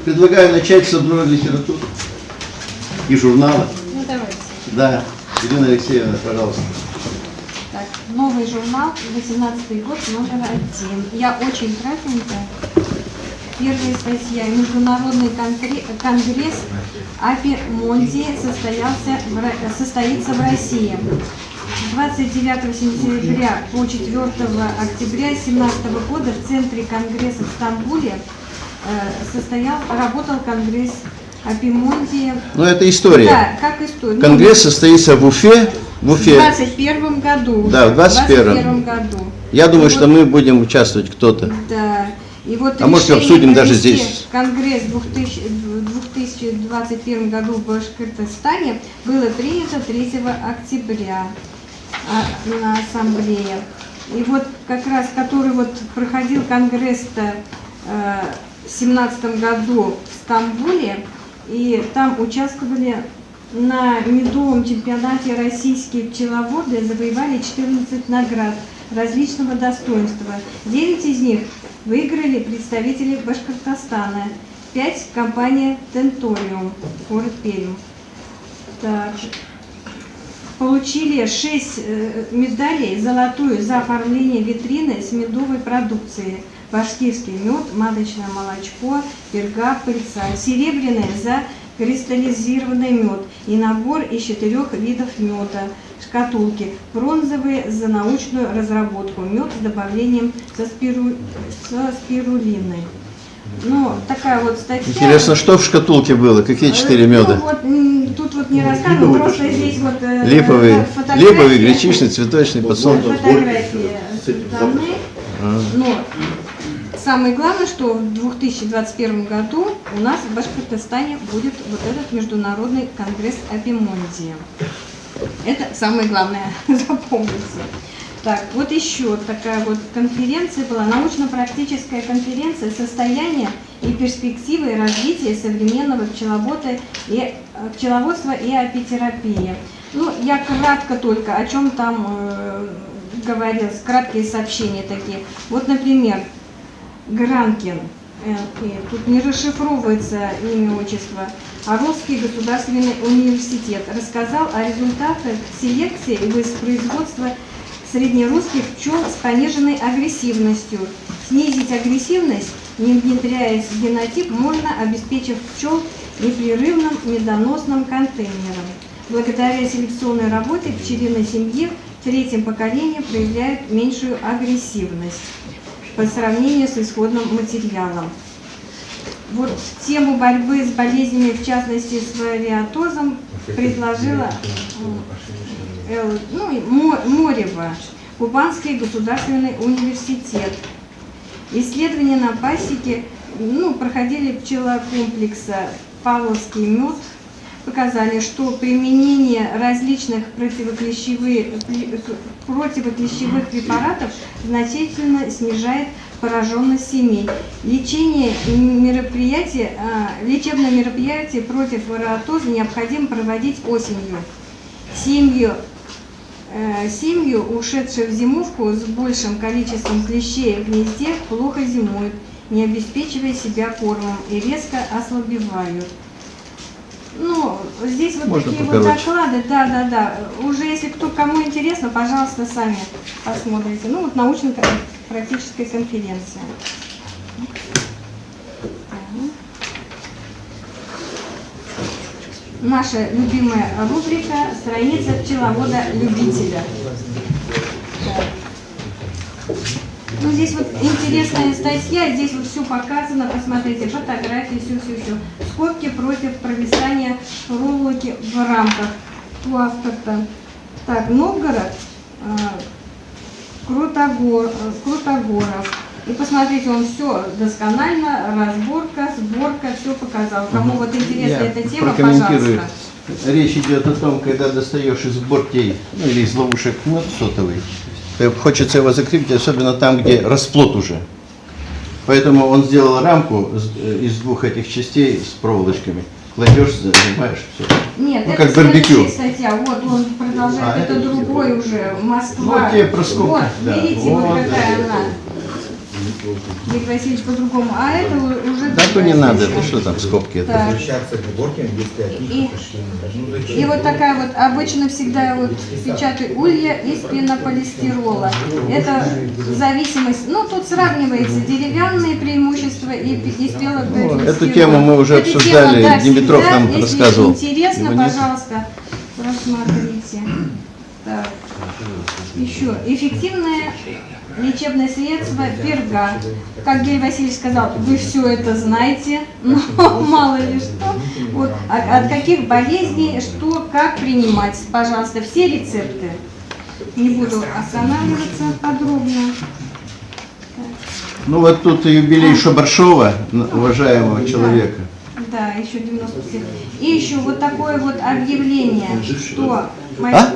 Предлагаю начать с обзора литературы и журнала. Ну давайте. Да, Ирина Алексеевна, пожалуйста. Так, новый журнал, 18-й год, номер 1. Я очень кратенько. Первая статья. Международный конгресс Апи-Монди состоится в России. 29 сентября по 4 октября 2017 года в центре конгресса в Стамбуле работал конгресс Апи-Монди. Ну, это история. Да, как история. Конгресс состоится в Уфе. В 21 году. Да, в 21 году. Я думаю, что мы будем участвовать кто-то. Да. И вот может, обсудим даже здесь. Конгресс в 2021 году в Башкортостане было принято 3 октября на ассамблее. И вот как раз, который вот проходил конгресс-то в 2017 году в Стамбуле, и там участвовали на медовом чемпионате российские пчеловоды, завоевали 14 наград различного достоинства. 9 из них выиграли представители Башкортостана, 5 компания Тенториум, город Пермь. Так. Получили 6 медалей, золотую за оформление витрины с медовой продукцией, башкирский мед, маточное молочко, перга, пыльца, серебряная за кристаллизированный мед и набор из 4 видов меда, шкатулки, бронзовые за научную разработку, мед с добавлением со спирулиной. Ну, такая вот статья. Интересно, что в шкатулке было? Какие 4 меда? Ну, вот, тут вот не рассказываю, просто здесь вот липовый, гречишный, цветочный, подсолнуховый. Фотографии даны. Но самое главное, что в 2021 году у нас в Башкортостане будет вот этот международный конгресс Апи-Монди. Это самое главное запомнится. Так, вот еще такая вот конференция была, научно-практическая конференция «Состояние и перспективы развития современного пчеловодства и апитерапии». Ну, я кратко только, о чем там говорилось, краткие сообщения такие. Вот, например, Гранкин, тут не расшифровывается имя, отчество, Орловский государственный университет, рассказал о результатах селекции и воспроизводства среднерусских пчел с пониженной агрессивностью. Снизить агрессивность, не внедряясь в генотип, можно, обеспечив пчел непрерывным медоносным контейнером. Благодаря селекционной работе пчелиной семьи в 3-м поколении проявляют меньшую агрессивность по сравнению с исходным материалом. Вот тему борьбы с болезнями, в частности с вариатозом, предложила Морева, Кубанский государственный университет. Исследования на пасеке проходили пчелокомплекса «Павловский мед», показали, что применение различных противоклещевых препаратов значительно снижает пораженность семей. Лечебные мероприятия против вариатоза необходимо проводить осенью. Семьи, ушедшие в зимовку с большим количеством клещей в гнезде, плохо зимуют, не обеспечивая себя кормом и резко ослабевают. Ну, здесь вот можно такие покороче. Вот доклады, да. Уже если кому интересно, пожалуйста, сами посмотрите. Ну, вот научно-практическая конференция. Наша любимая рубрика «Страница пчеловода-любителя». Ну, здесь вот интересная статья, здесь вот все показано, посмотрите, фотографии, все. Скобки против провисания проволоки в рамках. У автора. Так, Новгород, Крутогоров. И посмотрите, он все досконально, разборка, сборка, все показал. Кому вот интересна эта тема, пожалуйста. Речь идет о том, когда достаешь из бортей, или из ловушек мед сотовый, хочется его закрепить, особенно там, где расплод уже. Поэтому он сделал рамку из 2 этих частей с проволочками. Кладешь, зажимаешь, все. Нет, ну, это как барбекю. Статья. Вот он продолжает, это другой уже, Москва. Вот тебе проскопка. Вот, да. видите, вот какая она. Игорь Васильевич по-другому, а это уже... Да, то не надо, это что там скобки? Это? Так. Возвращаться к сборке, если от них отошли. Ну, зачем? И вот такая вот, обычно всегда вот печатают улья из пенополистирола. Это зависимость, ну тут сравнивается деревянные преимущества и из пенополистирола. Эту тему мы уже Эту обсуждали, тему, да, Димитров всегда, нам если рассказывал. интересно, Его нет? пожалуйста, рассмотрите. Так. Еще эффективное лечебное средство перга. Как Гель Васильевич сказал, вы все это знаете, но мало ли что. Вот, от каких болезней, что, как принимать. Пожалуйста, все рецепты. Не буду останавливаться подробно. Ну вот тут юбилей Шабаршова, уважаемого человека. Да, еще 97. И еще вот такое вот объявление, что... А?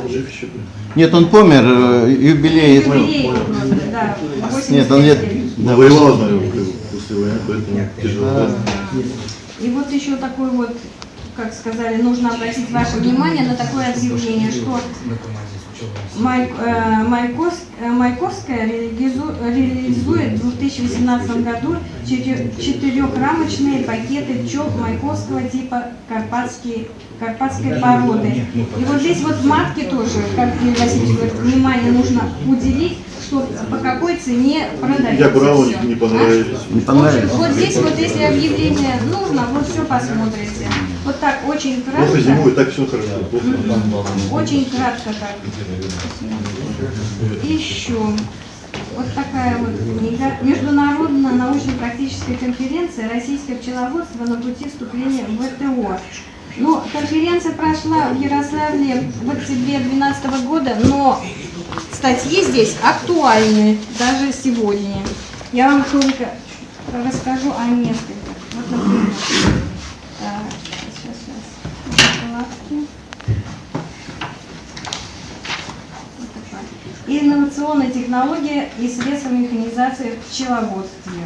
Нет, он помер, юбилей. Юбилей просто, да, 85 Нет, он лет... Да, воевал, наверное, после войны, поэтому тяжело. И вот еще такой вот, как сказали, нужно обратить ваше внимание на такое объявление, что Майковская реализует в 2018 году 4-рамочные пакеты пчел майковского типа карпатской породы. И вот здесь вот матки тоже, как Юрий Васильевич говорит, внимание нужно уделить, что по какой цене продается. Я брал, всё. не понравились. Не понравилось? Вот здесь вот, если объявление нужно, вот все посмотрите. Вот так, очень Плохо кратко. зимой, так все хорошо. Плохо. Очень кратко так. Еще вот такая вот книга. Международная научно-практическая конференция «Российское пчеловодство на пути вступления в ВТО». Ну, конференция прошла в Ярославле в октябре 2012 года, но статьи здесь актуальны даже сегодня. Я вам только расскажу о нескольких. Вот, например, так, сейчас. Закладки. Вот такая. Инновационные технологии и средства механизации в пчеловодстве.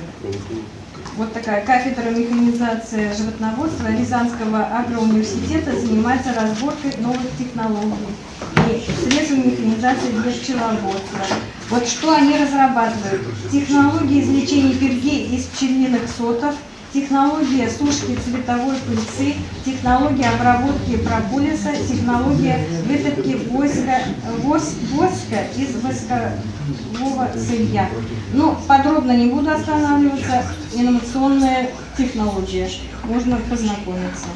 Вот такая кафедра механизации животноводства Рязанского агроуниверситета занимается разборкой новых технологий и средств механизации для пчеловодства. Вот что они разрабатывают? Технологии извлечения перги из пчелиных сотов, технология сушки цветовой пыльцы, технология обработки прополиса, технология вытопки воска из воскового сырья. Ну, подробно не буду останавливаться. Инновационная технология. Можно познакомиться.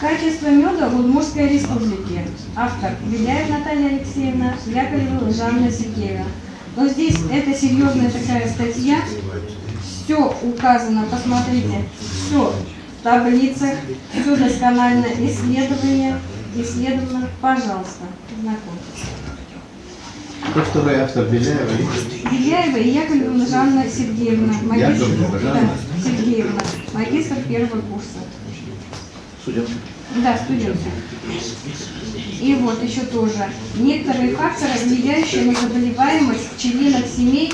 Качество меда в Удмуртской республике. Автор Беляев Наталья Алексеевна, Яковлева Жанна Сергеевна. Но здесь это серьезная такая статья. Все указано, посмотрите, все в таблицах, все досконально исследовано. Пожалуйста, знакомьтесь. Кто второй автор Беляева? Беляева и Яковлева Жанна Сергеевна. Яковлева Жанна? Да, Сергеевна, магистр первого курса. Студентка. Да, студентка. И вот еще тоже. Некоторые факторы, влияющие на заболеваемость пчелиных семей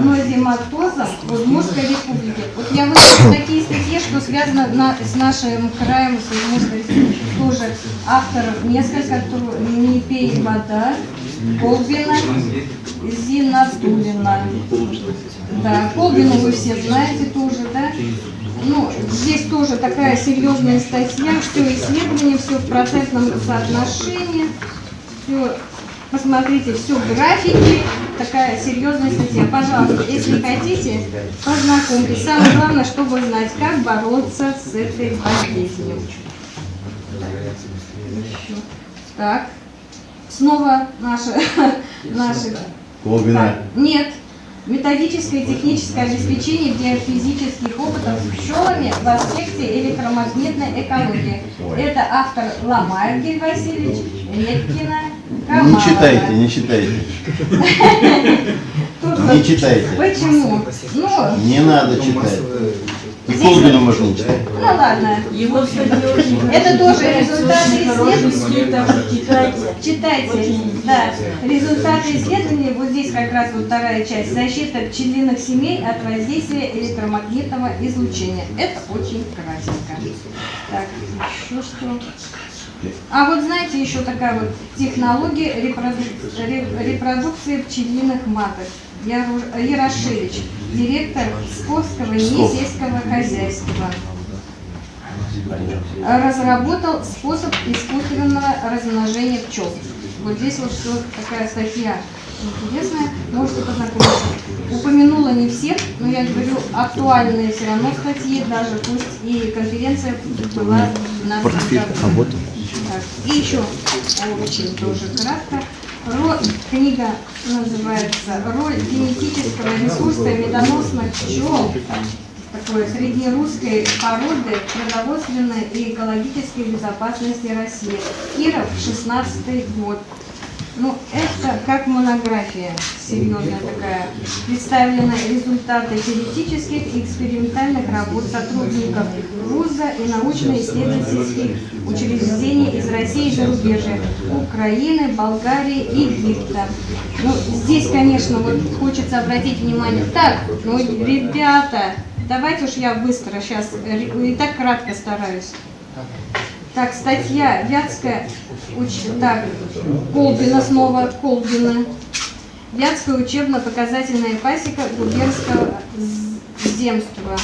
нозематозом в Удмуртской республике. Вот я выложила такие статьи, что связано с нашим краем, с Удмуртской республикой. Тоже авторов несколько, не пей вода, Колбина, Зинатулина. Да, Колбину вы все знаете тоже, да? Ну, здесь тоже такая серьезная статья, все исследование, все в процентном соотношении, все, посмотрите, все графики, такая серьезная статья. Пожалуйста, если хотите, познакомьтесь. Самое главное, чтобы знать, как бороться с этой болезнью. Так, снова наши Колбина. Нет. Методическое и техническое обеспечение геофизических опытов с пчелами в аспекте электромагнитной экологии. Это автор Ломаев Гель Васильевич, Редкина, Камалова. Не читайте, не читайте. Не читайте. Почему? Ну, Не надо читать. И Колбину можно не читать. ну ладно. Это тоже результаты исследований. Читайте. Да. Результаты исследований, вот здесь как раз вот вторая часть. Защита пчелиных семей от воздействия электромагнитного излучения. Это очень кратенько. Так, еще что? А вот знаете, еще такая вот технология репродукции пчелиных маток. Ярошевич, директор Псковского несельского хозяйства, разработал способ искусственного размножения пчел. Вот здесь вот все такая статья интересная, можете познакомиться. Упомянула не всех, но я говорю, актуальные все равно статьи, даже пусть и конференция была на году. И еще очень тоже кратко. Книга называется «Роль генетического ресурса медоносных пчел такой среднерусской породы продовольственной и экологической безопасности России». Киров, 16-й год. Ну, это как монография серьезная такая. Представлены результаты теоретических и экспериментальных работ сотрудников вуза и научно-исследовательских учреждений из России и зарубежья, Украины, Болгарии и Египта. Ну, здесь, конечно, вот хочется обратить внимание. Так, ну, ребята, давайте уж я быстро сейчас, и так кратко стараюсь. Так, статья Вятская, так, Колбина, снова Колбина. Вятская учебно-показательная пасека губернского земства.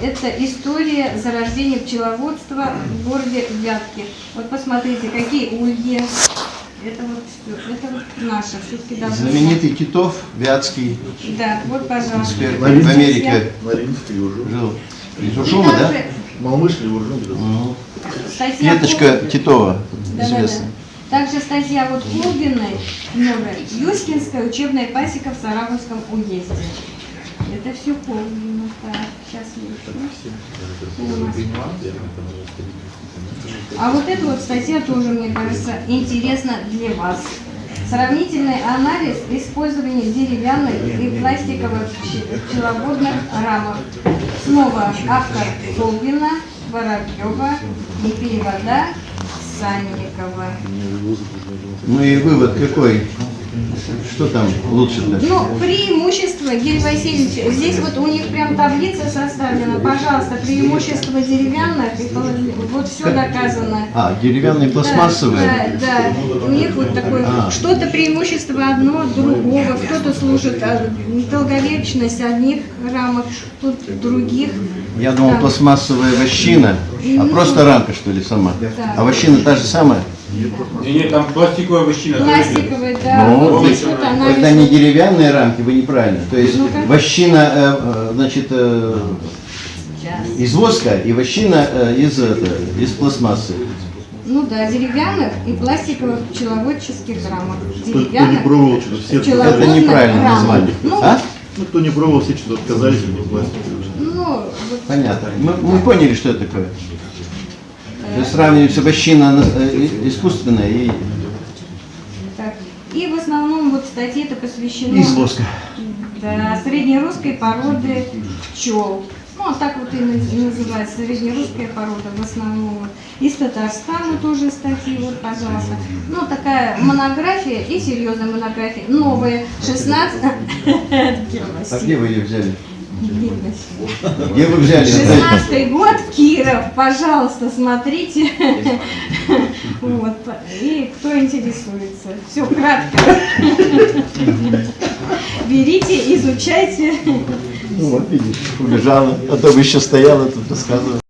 Это история зарождения пчеловодства в городе Вятки. Вот посмотрите, какие ульи. Это вот наше, все-таки должно быть. Знаменитый Титов, Вятский, Да, вот, пожалуйста. эксперт в Америке Маринский уже. жил. Из Ушума, да? Малмыш или Уржум? Статья Клеточка Колбина. Титова, Да. известная. Также статья вот Колбиной, много, Юскинская учебная пасека в Саратовском уезде. Это все Колбина. Так, сейчас А вот эта вот статья тоже, мне кажется, интересна для вас. Сравнительный анализ использования деревянных и пластиковых пчеловодных рамок. Снова автор Колбина, Воробьева и перевода Санникова. Ну и вывод какой? Что там лучше-то? Ну, преимущество, Гель Васильевич, здесь вот у них прям таблица составлена, пожалуйста, преимущество деревянных, и вот все доказано. А, деревянные пластмассовые? Да, у них вот такое, что-то преимущество одно от другого, кто-то служит долговечность одних рамок, тут других. Я думал, Да. пластмассовая вощина, а просто рамка, что ли, сама? А вощина та же самая? Нет, там пластиковая вощина. Пластиковые, да, Ну, вот вот здесь вот она. когда не деревянные рамки, вы неправильно. То есть Ну-ка. вощина, значит, из воска и вощина из пластмассы. Ну да, деревянных и пластиковых пчеловодческих рамок. Кто не пробовал, что все пчеловодных Это неправильное рамок. название. Ну, А? Ну, кто не пробовал, все что-то отказались от пластика. ну, вот, Понятно. Мы поняли, что это такое. То есть сравнивается вощина искусственная и так. И в основном вот статьи это посвящено из воска. да, среднерусской породы пчел. Ну, так вот и называется, среднерусская порода в основном. Из Татарстана тоже статьи, вот, пожалуйста. Ну, такая монография и серьезная монография. Новая, 16... А где вы ее взяли? Где вы взяли? 16-й год, Киров, пожалуйста, смотрите. Вот. И кто интересуется. Все кратко. Берите, изучайте. Ну вот видишь, убежала, а то бы еще стояла тут рассказывала.